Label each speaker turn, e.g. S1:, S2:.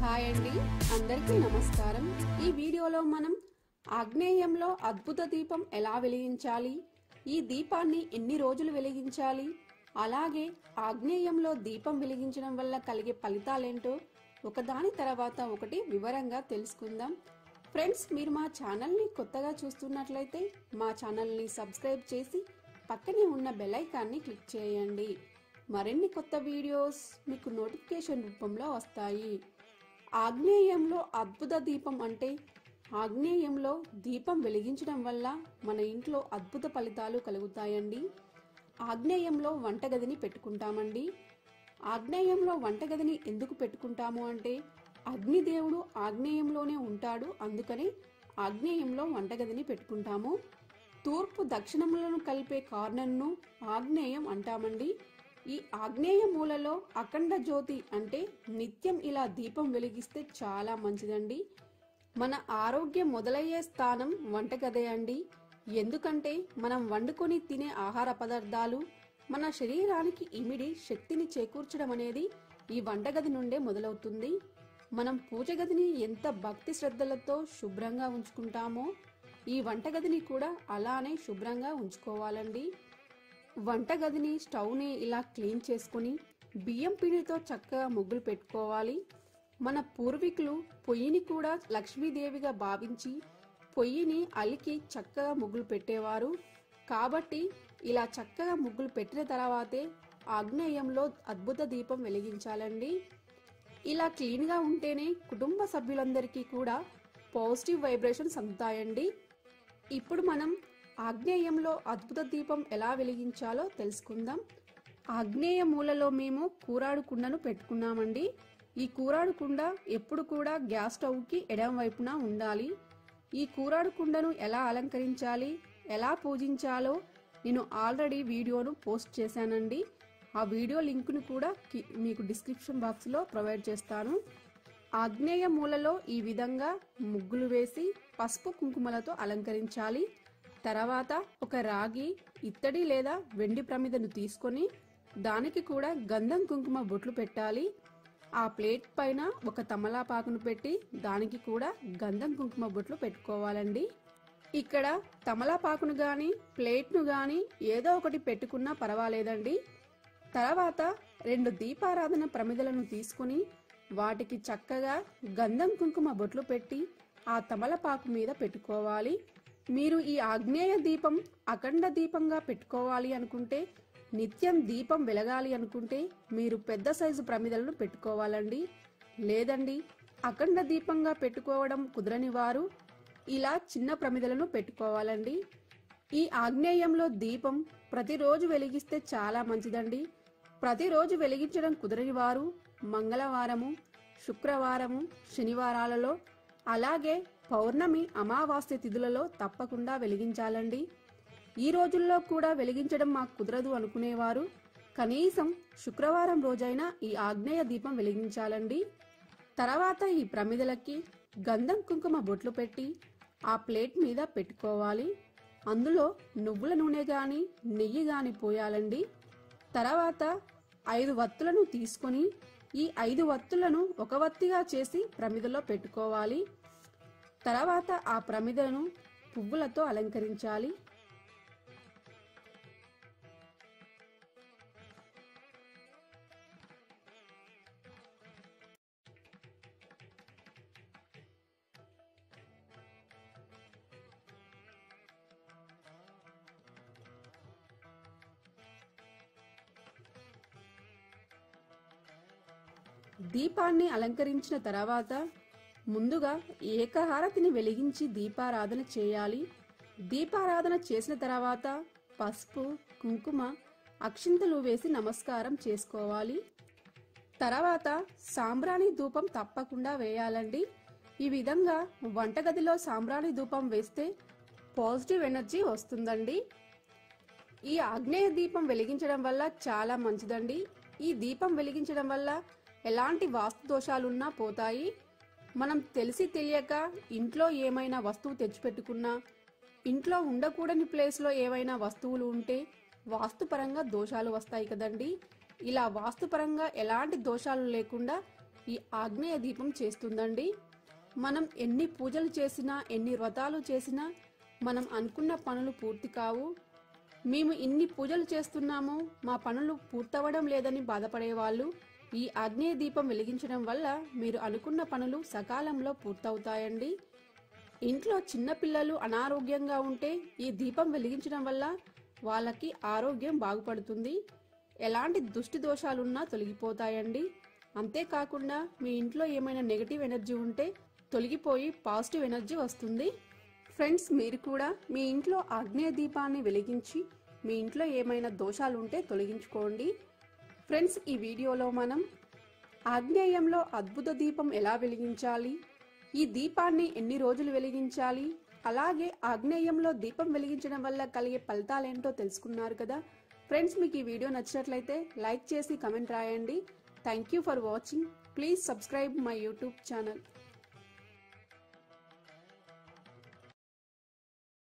S1: Hi అండి, అందరికీ నమస్కారం. ఈ వీడియోలో మనం ఆగ్నేయంలో అద్భుత దీపం ఎలా వెలిగించాలి, ఈ దీపాన్ని ఎన్ని రోజులు వెలిగించాలి, అలాగే ఆగ్నేయంలో దీపం వెలిగించడం వల్ల కలిగే ఫలితాలేంటో ఒకదాని తర్వాత ఒకటి వివరంగా తెలుసుకుందాం. ఫ్రెండ్స్, మీరు మా ఛానల్ని కొత్తగా చూస్తున్నట్లయితే మా ఛానల్ని సబ్స్క్రైబ్ చేసి పక్కనే ఉన్న బెల్ ఐకాన్ని క్లిక్ చేయండి. మరిన్ని కొత్త వీడియోస్ మీకు నోటిఫికేషన్ రూపంలో వస్తాయి. ఆగ్నేయంలో అద్భుత దీపం అంటే ఆగ్నేయంలో దీపం వెలిగించడం వల్ల మన ఇంట్లో అద్భుత ఫలితాలు కలుగుతాయండి. ఆగ్నేయంలో వంటగదిని పెట్టుకుంటామండి. ఆగ్నేయంలో వంటగదిని ఎందుకు పెట్టుకుంటాము అంటే అగ్నిదేవుడు ఆగ్నేయంలోనే ఉంటాడు, అందుకని ఆగ్నేయంలో వంటగదిని పెట్టుకుంటాము. తూర్పు దక్షిణములను కలిపే కార్నర్ను ఆగ్నేయం అంటామండి. ఈ ఆగ్నేయ మూలలో అఖండ జ్యోతి అంటే నిత్యం ఇలా దీపం వెలిగిస్తే చాలా మంచిదండి. మన ఆరోగ్యం మొదలయ్యే స్థానం వంటగదే అండి. ఎందుకంటే మనం వండుకొని తినే ఆహార పదార్థాలు మన శరీరానికి ఇమిడి శక్తిని చేకూర్చడం అనేది ఈ వంటగది నుండే మొదలవుతుంది. మనం పూజ గదిని ఎంత భక్తి శ్రద్ధలతో శుభ్రంగా ఉంచుకుంటామో ఈ వంటగదిని కూడా అలానే శుభ్రంగా ఉంచుకోవాలండి. వంటగదిని స్టవ్ని ఇలా క్లీన్ చేసుకుని బియ్యం పిండితో చక్కగా ముగ్గులు పెట్టుకోవాలి. మన పూర్వీకులు పొయ్యిని కూడా లక్ష్మీదేవిగా భావించి పొయ్యిని అలికి చక్కగా ముగ్గులు పెట్టేవారు. కాబట్టి ఇలా చక్కగా ముగ్గులు పెట్టిన తర్వాతే ఆగ్నేయంలో అద్భుత దీపం వెలిగించాలండి. ఇలా క్లీన్గా ఉంటేనే కుటుంబ సభ్యులందరికీ కూడా పాజిటివ్ వైబ్రేషన్స్ అందుతాయండి. ఇప్పుడు మనం ఆగ్నేయంలో అద్భుత దీపం ఎలా వెలిగించాలో తెలుసుకుందాం. ఆగ్నేయ మూలలో మేము కూరాడు కుండను పెట్టుకున్నామండి. ఈ కూరాడు కుండ ఎప్పుడు కూడా గ్యాస్ స్టవ్కి ఎడమ వైపున ఉండాలి. ఈ కూరాడు కుండను ఎలా అలంకరించాలి, ఎలా పూజించాలో నేను ఆల్రెడీ వీడియోను పోస్ట్ చేశానండి. ఆ వీడియో లింక్ను కూడా మీకు డిస్క్రిప్షన్ బాక్స్లో ప్రొవైడ్ చేస్తాను. ఆగ్నేయ మూలలో ఈ విధంగా ముగ్గులు వేసి పసుపు కుంకుమలతో అలంకరించాలి. తర్వాత ఒక రాగి, ఇత్తడి లేదా వెండి ప్రమిదను తీసుకొని దానికి కూడా గంధం కుంకుమ బొట్లు పెట్టాలి. ఆ ప్లేట్ పైన ఒక తమలపాకును పెట్టి దానికి కూడా గంధం కుంకుమ బొట్లు పెట్టుకోవాలండి. ఇక్కడ తమలపాకును గాని ప్లేట్ను గాని ఏదో ఒకటి పెట్టుకున్నా పర్వాలేదండి. తర్వాత 2 దీపారాధన ప్రమిదలను తీసుకుని వాటికి చక్కగా గంధం కుంకుమ బొట్లు పెట్టి ఆ తమలపాకు మీద పెట్టుకోవాలి. మీరు ఈ ఆగ్నేయ దీపం అఖండ దీపంగా పెట్టుకోవాలి అనుకుంటే, నిత్యం దీపం వెలగాలి అనుకుంటే మీరు పెద్ద సైజు ప్రమిదలను పెట్టుకోవాలండి. లేదండి, అఖండ దీపంగా పెట్టుకోవడం కుదరని వారు ఇలా చిన్న ప్రమిదలను పెట్టుకోవాలండి. ఈ ఆగ్నేయంలో దీపం ప్రతిరోజు వెలిగిస్తే చాలా మంచిదండి. ప్రతిరోజు వెలిగించడం కుదరని వారు మంగళవారము, శుక్రవారము, శనివారాలలో అలాగే పౌర్ణమి, అమావాస్య తిథులలో తప్పకుండా వెలిగించాలండి. ఈ రోజుల్లో కూడా వెలిగించడం మాకు కుదరదు అనుకునేవారు కనీసం శుక్రవారం రోజైనా ఈ ఆగ్నేయ దీపం వెలిగించాలండి. తర్వాత ఈ ప్రమిదలకి గంధం కుంకుమ బొట్లు పెట్టి ఆ ప్లేట్ మీద పెట్టుకోవాలి. అందులో నువ్వుల నూనె గాని నెయ్యి గాని పోయాలండి. తర్వాత 5 వత్తులను తీసుకొని ఈ 5 వత్తులను ఒక వత్తిగా చేసి ప్రమిదలో పెట్టుకోవాలి. తర్వాత ఆ ప్రమిదను పువ్వులతో అలంకరించాలి. దీపాన్ని అలంకరించిన తర్వాత ముందుగా ఏకహారతిని వెలిగించి దీపారాధన చేయాలి. దీపారాధన చేసిన తర్వాత పసుపు, కుంకుమ, అక్షింతలు వేసి నమస్కారం చేసుకోవాలి. తర్వాత సాంబ్రాణి ధూపం తప్పకుండా వేయాలండి. ఈ విధంగా వంటగదిలో సాంబ్రాణి ధూపం వేస్తే పాజిటివ్ ఎనర్జీ వస్తుందండి. ఈ ఆగ్నేయ దీపం వెలిగించడం వల్ల చాలా మంచిదండి. ఈ దీపం వెలిగించడం వల్ల ఎలాంటి వాస్తు దోషాలున్నా పోతాయి. మనం తెలిసి తెలియక ఇంట్లో ఏమైనా వస్తువు తెచ్చిపెట్టుకున్నా, ఇంట్లో ఉండకూడని ప్లేస్లో ఏవైనా వస్తువులు ఉంటే వాస్తుపరంగా దోషాలు వస్తాయి కదండి. ఇలా వాస్తుపరంగా ఎలాంటి దోషాలు లేకుండా ఈ ఆగ్నేయ దీపం చేస్తుందండి. మనం ఎన్ని పూజలు చేసినా, ఎన్ని వ్రతాలు చేసినా మనం అనుకున్న పనులు పూర్తి కావు. మేము ఇన్ని పూజలు చేస్తున్నాము, మా పనులు పూర్తవడం లేదని బాధపడేవాళ్ళు ఈ ఆగ్నేయ దీపం వెలిగించడం వల్ల మీరు అనుకున్న పనులు సకాలంలో పూర్తవుతాయండి. ఇంట్లో చిన్నపిల్లలు అనారోగ్యంగా ఉంటే ఈ దీపం వెలిగించడం వల్ల వాళ్ళకి ఆరోగ్యం బాగుపడుతుంది. ఎలాంటి దుష్టి దోషాలున్నా తొలగిపోతాయండి. అంతేకాకుండా మీ ఇంట్లో ఏమైనా నెగటివ్ ఎనర్జీ ఉంటే తొలగిపోయి పాజిటివ్ ఎనర్జీ వస్తుంది. ఫ్రెండ్స్, మీరు కూడా మీ ఇంట్లో ఆగ్నేయ దీపాన్ని వెలిగించి మీ ఇంట్లో ఏమైనా దోషాలు ఉంటే తొలగించుకోండి. ఫ్రెండ్స్, ఈ వీడియోలో మనం ఆగ్నేయంలో అద్భుత దీపం ఎలా వెలిగించాలి, ఈ దీపాన్ని ఎన్ని రోజులు వెలిగించాలి, అలాగే ఆగ్నేయంలో దీపం వెలిగించడం వల్ల కలిగే ఫలితాలేంటో తెలుసుకున్నారు కదా. ఫ్రెండ్స్, మీకు ఈ వీడియో నచ్చినట్లయితే లైక్ చేసి కమెంట్ రాయండి. Thank you for watching. Please subscribe my YouTube channel.